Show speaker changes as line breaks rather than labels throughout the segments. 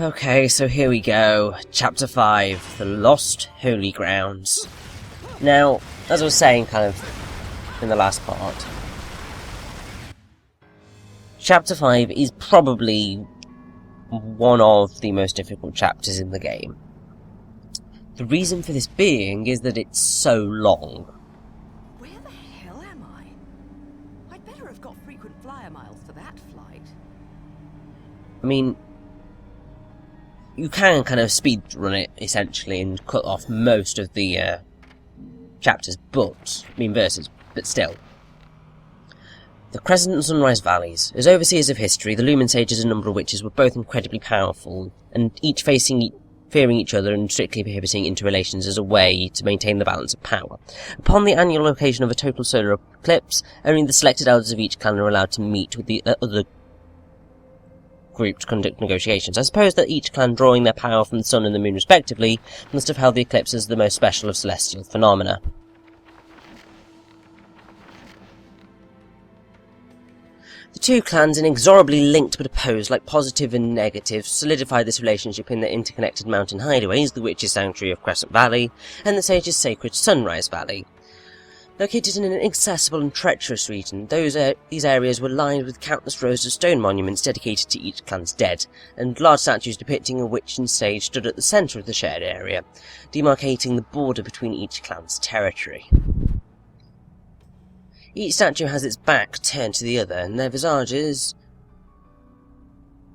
Okay, so here we go. Chapter 5, The Lost Holy Grounds. Now, as I was saying kind of in the last part, Chapter 5 is probably one of the most difficult chapters in the game. The reason for this being is that it's so long.
Where the hell am I? I'd better have got frequent flyer miles for that flight.
I mean, you can kind of speed run it, essentially, and cut off most of the chapters, verses, but still. The Crescent and Sunrise Valleys. As overseers of history, the Lumen Sages and Umbral Witches were both incredibly powerful, and each fearing each other and strictly prohibiting interrelations as a way to maintain the balance of power. Upon the annual occasion of a total solar eclipse, only the selected elders of each clan are allowed to meet with the other group to conduct negotiations. I suppose that each clan, drawing their power from the sun and the moon respectively, must have held the eclipse as the most special of celestial phenomena. The two clans, inexorably linked but opposed like positive and negative, solidified this relationship in their interconnected mountain hideaways, the Witches' Sanctuary of Crescent Valley and the Sages' Sacred Sunrise Valley. Located in an inaccessible and treacherous region, these areas were lined with countless rows of stone monuments dedicated to each clan's dead, and large statues depicting a witch and sage stood at the centre of the shared area, demarcating the border between each clan's territory. Each statue has its back turned to the other, and their visages,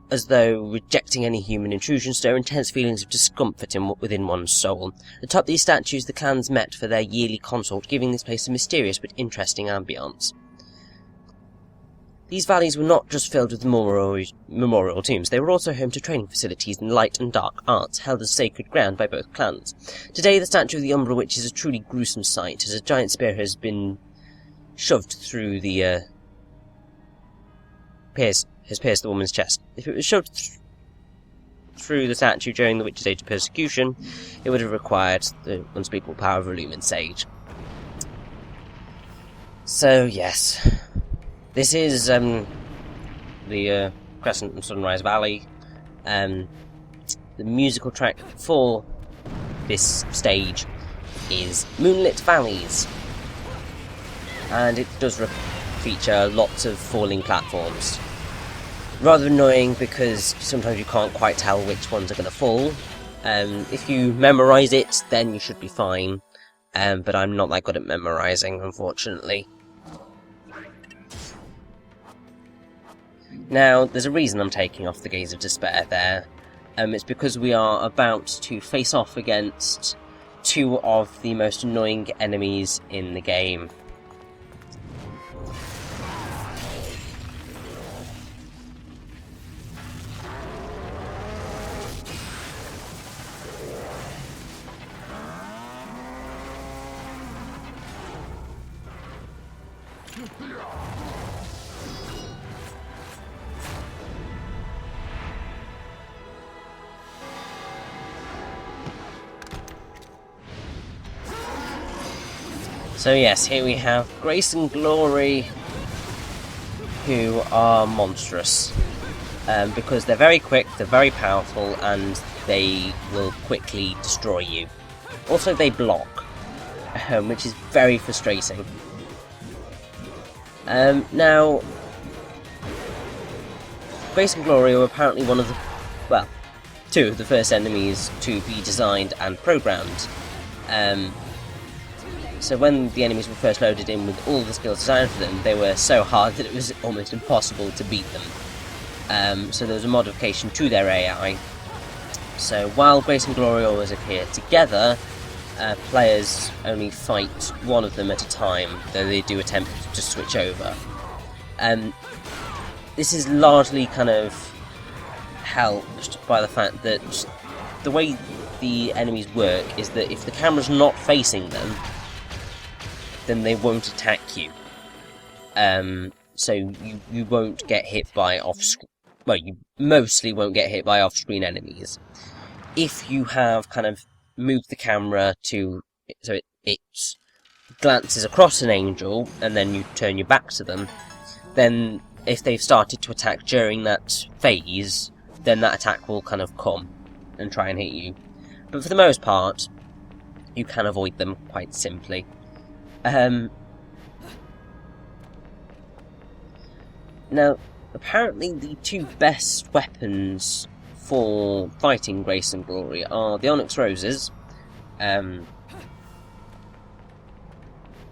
as though rejecting any human intrusion, stir intense feelings of discomfort within one's soul. Atop these statues the clans met for their yearly consult, giving this place a mysterious but interesting ambience. These valleys were not just filled with memorial tombs, they were also home to training facilities in light and dark arts, held as sacred ground by both clans. Today the statue of the Umbral Witch is a truly gruesome sight, as a giant spear has been shoved through the has pierced the woman's chest. If it was shoved through the statue during the Witch's Age of Persecution, it would have required the unspeakable power of a Lumen Sage. So, yes. This is the Crescent and Sunrise Valley. The musical track for this stage is Moonlit Valleys. And it does feature lots of falling platforms. Rather annoying because sometimes you can't quite tell which ones are going to fall. If you memorise it, then you should be fine. But I'm not that good at memorising, unfortunately. Now, there's a reason I'm taking off the Gaze of Despair there. It's because we are about to face off against two of the most annoying enemies in the game. So yes, here we have Grace and Glory, who are monstrous, because they're very quick, they're very powerful, and they will quickly destroy you. Also, they block, which is very frustrating. Now, Grace and Glory are apparently two of the first enemies to be designed and programmed. So when the enemies were first loaded in with all the skills designed for them, they were so hard that it was almost impossible to beat them. So there was a modification to their AI. So while Grace and Glory always appear together, players only fight one of them at a time, though they do attempt to switch over. This is largely kind of helped by the fact that the way the enemies work is that if the camera's not facing them, then they won't attack you. So you won't get hit by you mostly won't get hit by off-screen enemies. If you have kind of moved the camera so it glances across an angel and then you turn your back to them, then if they've started to attack during that phase, then that attack will kind of come and try and hit you. But for the most part, you can avoid them quite simply. Now, apparently the two best weapons for fighting Grace and Glory are the Onyx Roses,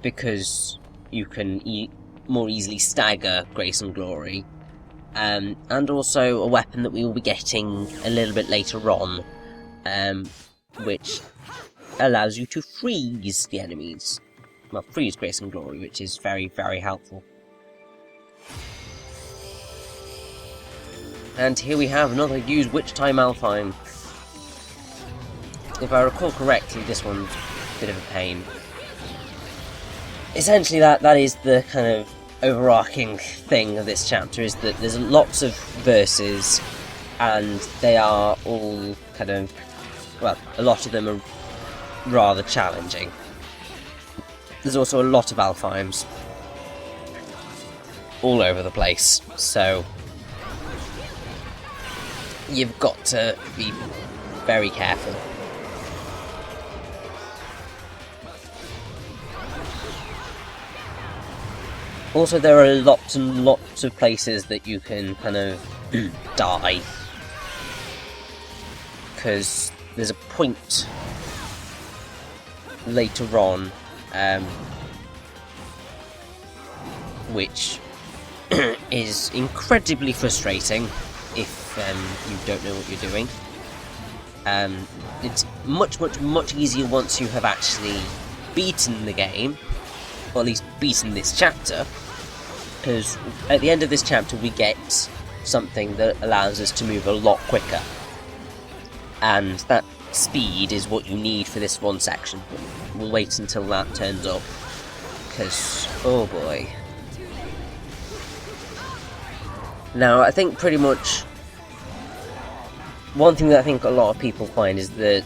because you can more easily stagger Grace and Glory, and also a weapon that we will be getting a little bit later on, which allows you to freeze the enemies. Well, freeze Grace and Glory, which is very, very helpful. And here we have another use Witch Time Alfheim. If I recall correctly, this one's a bit of a pain. Essentially, that is the kind of overarching thing of this chapter, is that there's lots of verses, and they are all kind of, well, a lot of them are rather challenging. There's also a lot of Alfheims all over the place, so you've got to be very careful. Also, there are lots and lots of places that you can kind of die, because there's a point later on which is incredibly frustrating if you don't know what you're doing. It's much easier once you have actually beaten the game, or at least beaten this chapter, because at the end of this chapter we get something that allows us to move a lot quicker, and that speed is what you need for this one section. We'll wait until that turns up, because oh boy. Now, I think pretty much one thing that I think a lot of people find is that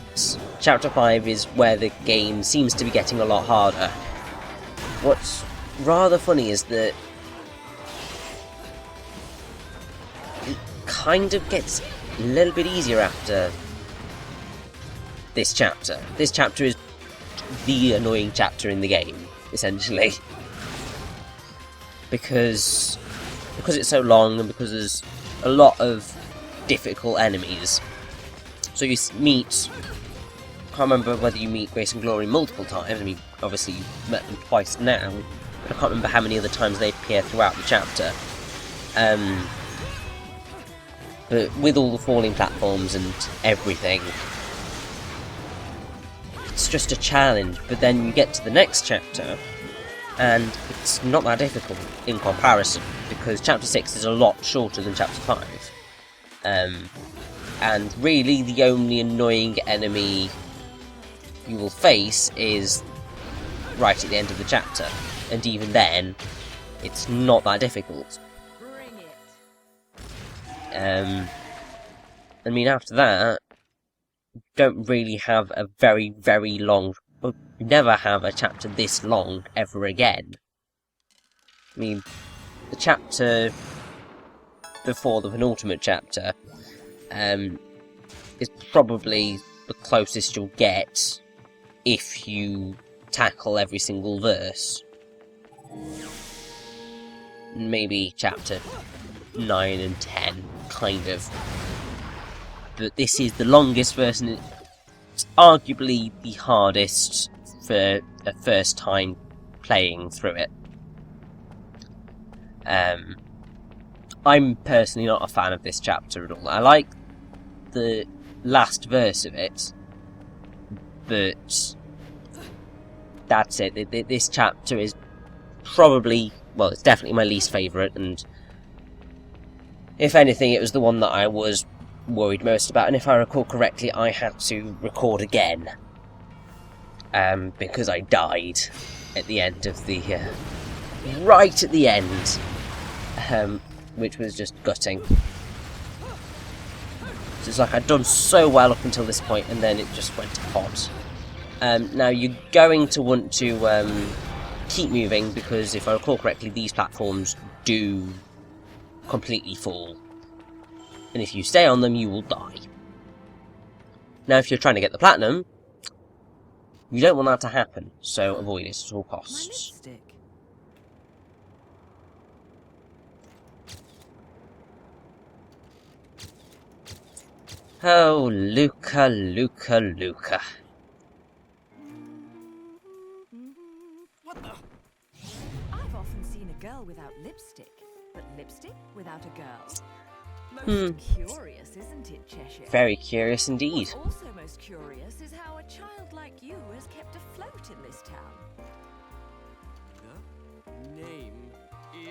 Chapter 5 is where the game seems to be getting a lot harder. What's rather funny is that it kind of gets a little bit easier after this chapter. This chapter is the annoying chapter in the game, essentially. Because it's so long, and because there's a lot of difficult enemies. So you meet, I can't remember whether you meet Grace and Glory multiple times. I mean, obviously you've met them twice now, but I can't remember how many other times they appear throughout the chapter. But with all the falling platforms and everything, it's just a challenge. But then you get to the next chapter, and it's not that difficult in comparison, because Chapter 6 is a lot shorter than Chapter 5. And really the only annoying enemy you will face is right at the end of the chapter, and even then, it's not that difficult. I mean, after that, you don't really have a very, very long... Well, you never have a chapter this long ever again. I mean, the chapter before the penultimate chapter is probably the closest you'll get if you tackle every single verse. Maybe chapter 9 and 10, kind of. But this is the longest verse, and it's arguably the hardest for a first time playing through it. I'm personally not a fan of this chapter at all. I like the last verse of it, but that's it. This chapter is probably, well, it's definitely my least favourite, and if anything, it was the one that I was worried most about. And if I recall correctly, I had to record again, because I died at the end of the, right at the end, which was just gutting. So it's like I'd done so well up until this point, and then it just went to pot. Now you're going to want to keep moving, because if I recall correctly, these platforms do completely fall. and if you stay on them, you will die. Now, if you're trying to get the platinum, you don't want that to happen, so avoid it at all
My
costs.
lipstick.
Oh, Luca, Luca, Luca.
What the? I've often seen a girl without lipstick, but lipstick without a girl. Most curious, isn't it, Cheshire?
Very curious indeed.
What's also most curious is how a child like you has kept afloat in this town.
The name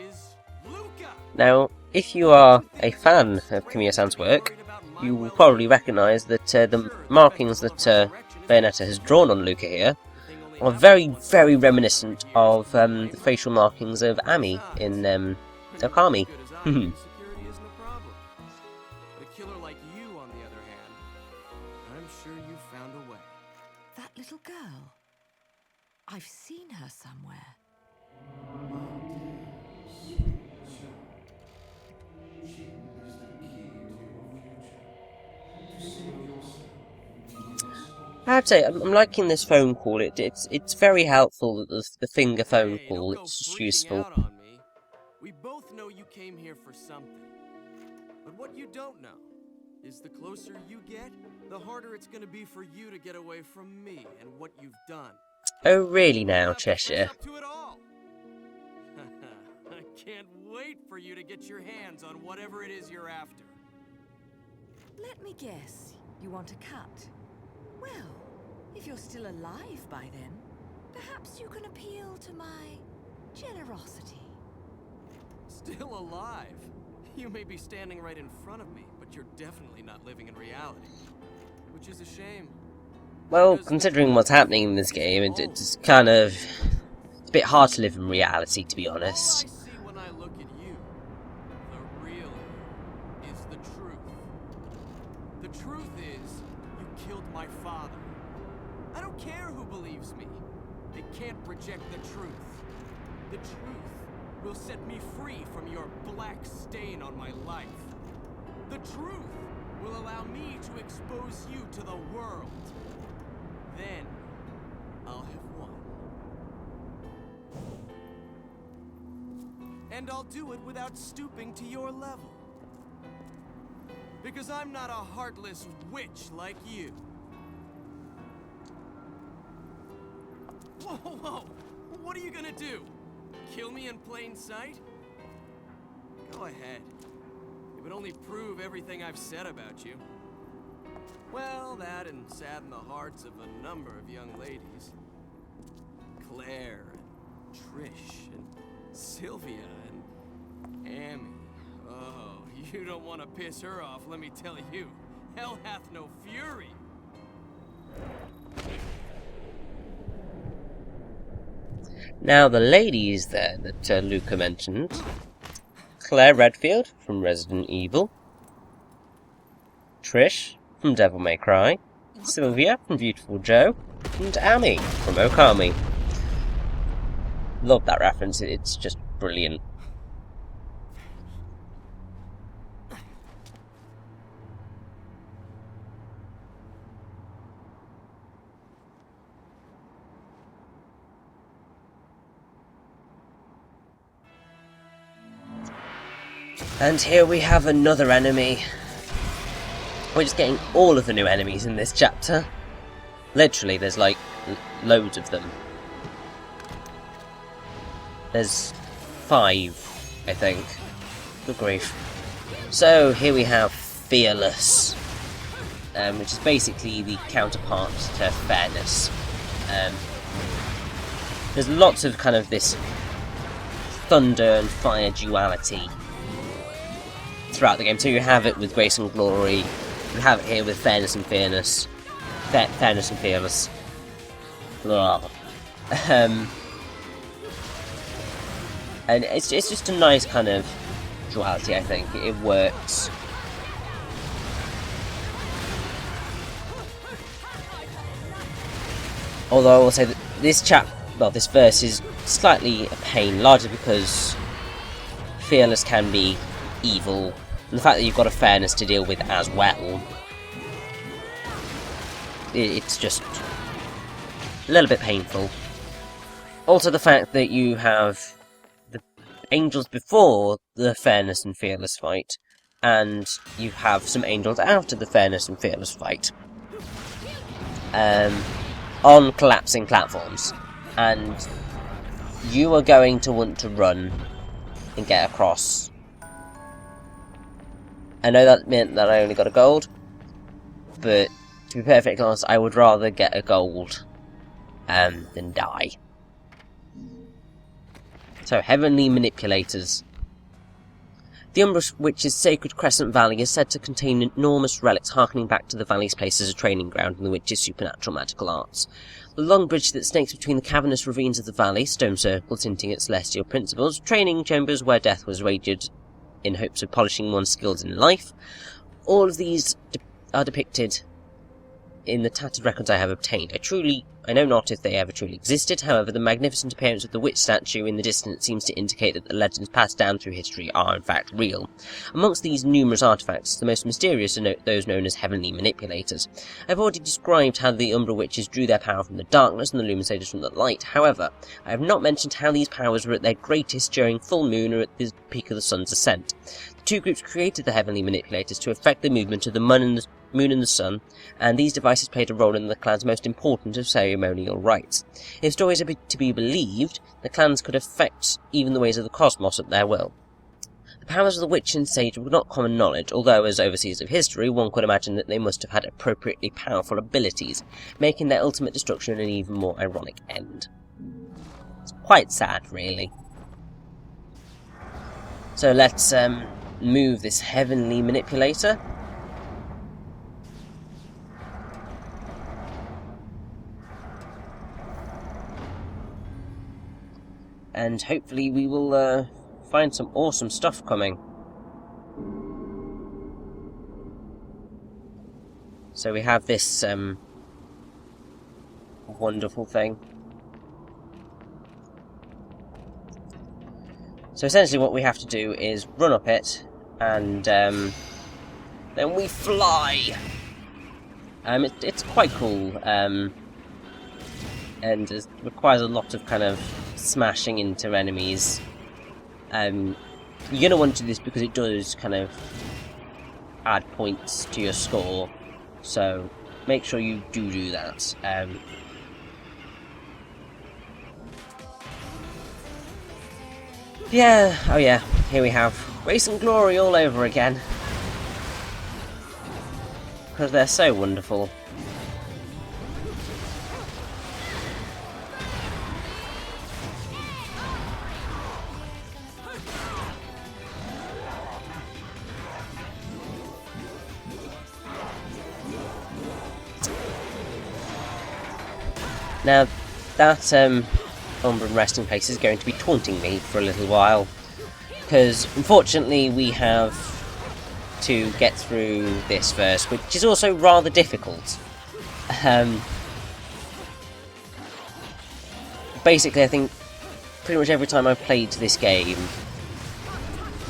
is Luca.
Now, if you are a fan of Kamiya-san's work, you will probably recognise that the markings that Bayonetta has drawn on Luca here are very, very reminiscent of the facial markings of Ami in Okami.
Security isn't a problem. But a killer like you, on the other hand, I'm sure you found a way.
That little girl. I've seen her somewhere.
I have to say, I'm liking this phone call. It's very helpful, the finger phone
Hey,
call.
don't go
It's just
freaking
useful.
out on me. We both know you came here for something. But what you don't know is the closer you get, the harder it's going to be for you to get away from me and what you've done.
Oh, really now,
You don't have to fess
Cheshire?
up to it all. I can't wait for you to get your hands on whatever it is you're after.
Let me guess. You want a cut? Well, if you're still alive by then, perhaps you can appeal to my generosity.
Still alive? You may be standing right in front of me, but you're definitely not living in reality. Which is a shame.
Well, considering what's happening in this game, it's kind of a bit hard to live in reality, to be
All I
honest.
see when I look at you, the real you, is the truth. The truth is, you killed my father. I don't care who believes me. They can't reject the truth. The truth will set me free from your black stain on my life. The truth will allow me to expose you to the world. Then, I'll have won. And I'll do it without stooping to your level. Because I'm not a heartless witch like you. Whoa, whoa! What are you gonna do? Kill me in plain sight? Go ahead. It would only prove everything I've said about you. Well, that and sadden the hearts of a number of young ladies. Claire, and Trish, and Sylvia, and Amy. Oh, you don't want to piss her off, let me tell you. Hell hath no fury.
Now, the ladies there that Luca mentioned: Claire Redfield from Resident Evil, Trish from Devil May Cry, Sylvia from Beautiful Joe, and Amy from Okami. Love that reference, it's just brilliant. And here we have another enemy. We're just getting all of the new enemies in this chapter. Literally, there's like loads of them. There's 5, I think. Good grief. So here we have Fearless, which is basically the counterpart to Fairness. There's lots of kind of this thunder and fire duality throughout the game. So you have it with Grace and Glory, you have it here with Fairness and Fearless. Fairness and Fearless. Blah. And it's just a nice kind of duality, I think. It works. Although I will say that this verse is slightly a pain, largely because Fearless can be evil And the fact that you've got a fairness to deal with as well, it's just a little bit painful. Also the fact that you have the angels before the fairness and fearless fight, and you have some angels after the fairness and fearless fight, on collapsing platforms, and you are going to want to run and get across. I know that meant that I only got a gold, but to be perfectly honest, I would rather get a gold than die. So, Heavenly Manipulators. The Umbra Witch's sacred Crescent Valley is said to contain enormous relics harkening back to the valley's place as a training ground in the witch's supernatural magical arts. The long bridge that snakes between the cavernous ravines of the valley, stone circles hinting at celestial principles, training chambers where death was waged in hopes of polishing one's skills in life. All of these are depicted in the tattered records I have obtained. I know not if they ever truly existed, however the magnificent appearance of the witch statue in the distance seems to indicate that the legends passed down through history are in fact real. Amongst these numerous artifacts, the most mysterious are those known as Heavenly Manipulators. I've already described how the Umbra Witches drew their power from the darkness and the Luminators from the light. However, I have not mentioned how these powers were at their greatest during full moon or at the peak of the sun's ascent. The two groups created the Heavenly Manipulators to affect the movement of the moon and the sun, and these devices played a role in the clan's most important of ceremonial rites. If stories are to be believed, the clans could affect even the ways of the cosmos at their will. The powers of the witch and sage were not common knowledge, although as overseers of history one could imagine that they must have had appropriately powerful abilities, making their ultimate destruction an even more ironic end. It's quite sad, really. So let's move this Heavenly Manipulator. And hopefully we will find some awesome stuff coming. So we have this wonderful thing. So essentially what we have to do is run up it, and then we fly! It's quite cool, and it requires a lot of kind of smashing into enemies. You're going to want to do this because it does kind of add points to your score, so make sure you do that. Yeah, oh yeah, here we have Grace and Glory all over again. Because they're so wonderful. Now, that Umbran resting place is going to be taunting me for a little while, because unfortunately we have to get through this verse, which is also rather difficult. Basically, I think pretty much every time I've played this game,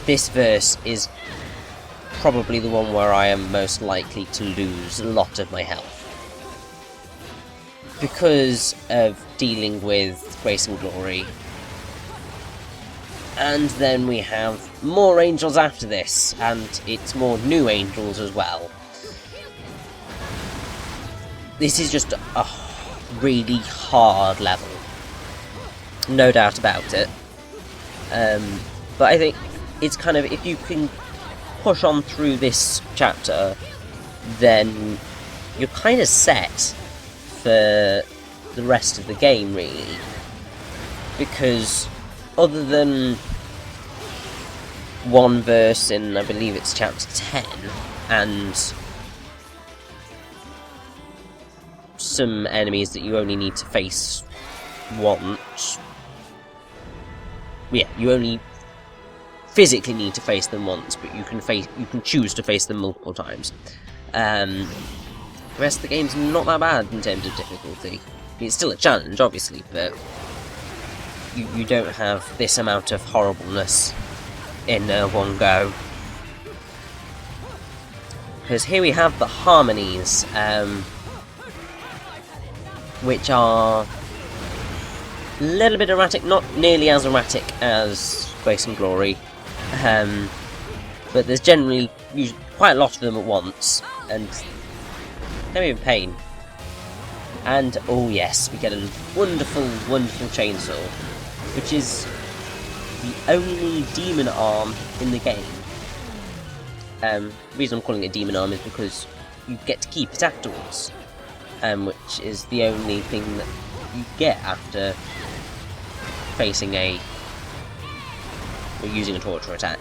this verse is probably the one where I am most likely to lose a lot of my health, because of dealing with Grace and Glory. And then we have more angels after this, and it's more new angels as well. This is just a really hard level, no doubt about it. But I think it's kind of, if you can push on through this chapter, then you're kind of set for the rest of the game, really, because other than one verse in, I believe it's chapter 10, and some enemies that you only need to face once. Yeah, you only physically need to face them once, but you can choose to face them multiple times. The rest of the game's not that bad in terms of difficulty. I mean, it's still a challenge, obviously, but you don't have this amount of horribleness in one go. Because here we have the harmonies, which are a little bit erratic, not nearly as erratic as Grace and Glory, but there's generally quite a lot of them at once, and they're in pain. And oh yes, we get a wonderful, wonderful chainsaw, which is the only demon arm in the game. The reason I'm calling it demon arm is because you get to keep it afterwards, which is the only thing that you get after facing or using a torture attack.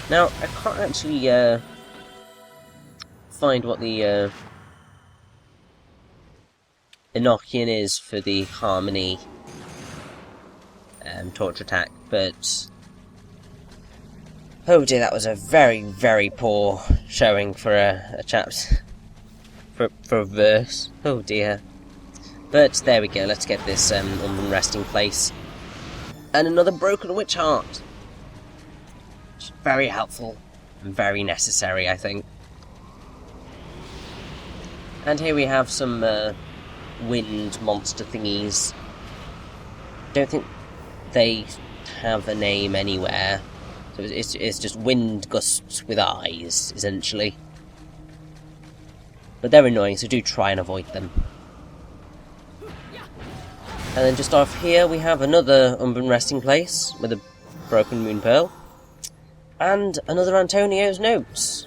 Now, I can't actually find what the Enochian is for the harmony torture attack, but oh dear, that was a very, very poor showing for a chap's for a verse. Oh dear. But there we go, let's get this Umbran resting place. And another broken witch heart. Which is very helpful and very necessary, I think. And here we have some wind monster thingies. Don't think they have a name anywhere. So it's just wind gusts with eyes, essentially. But they're annoying, so do try and avoid them. And then just off here we have another Umbran resting place with a broken moon pearl. And another Antonio's notes.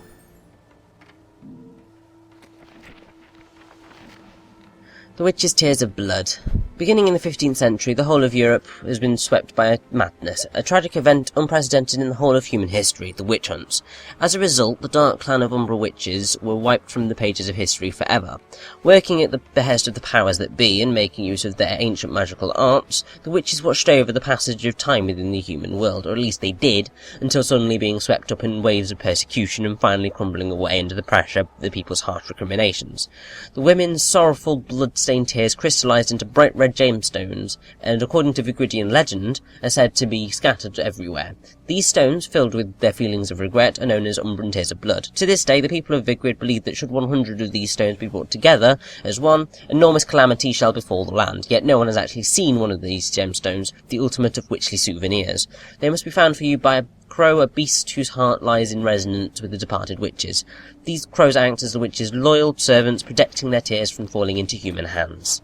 The Witch's Tears of Blood. Beginning in the 15th century, the whole of Europe has been swept by a madness, a tragic event unprecedented in the whole of human history, the witch hunts. As a result, the dark clan of Umbral witches were wiped from the pages of history forever. Working at the behest of the powers that be, and making use of their ancient magical arts, the witches watched over the passage of time within the human world, or at least they did, until suddenly being swept up in waves of persecution and finally crumbling away under the pressure of the people's harsh recriminations. The women's sorrowful, blood-stained tears crystallized into bright red gemstones, and according to Vigridian legend, are said to be scattered everywhere. These stones, filled with their feelings of regret, are known as Umbran Tears of Blood. To this day, the people of Vigrid believe that should 100 of these stones be brought together as one, enormous calamity shall befall the land, yet no one has actually seen one of these gemstones, the ultimate of witchly souvenirs. They must be found for you by a crow, a beast whose heart lies in resonance with the departed witches. These crows act as the witches' loyal servants, protecting their tears from falling into human hands.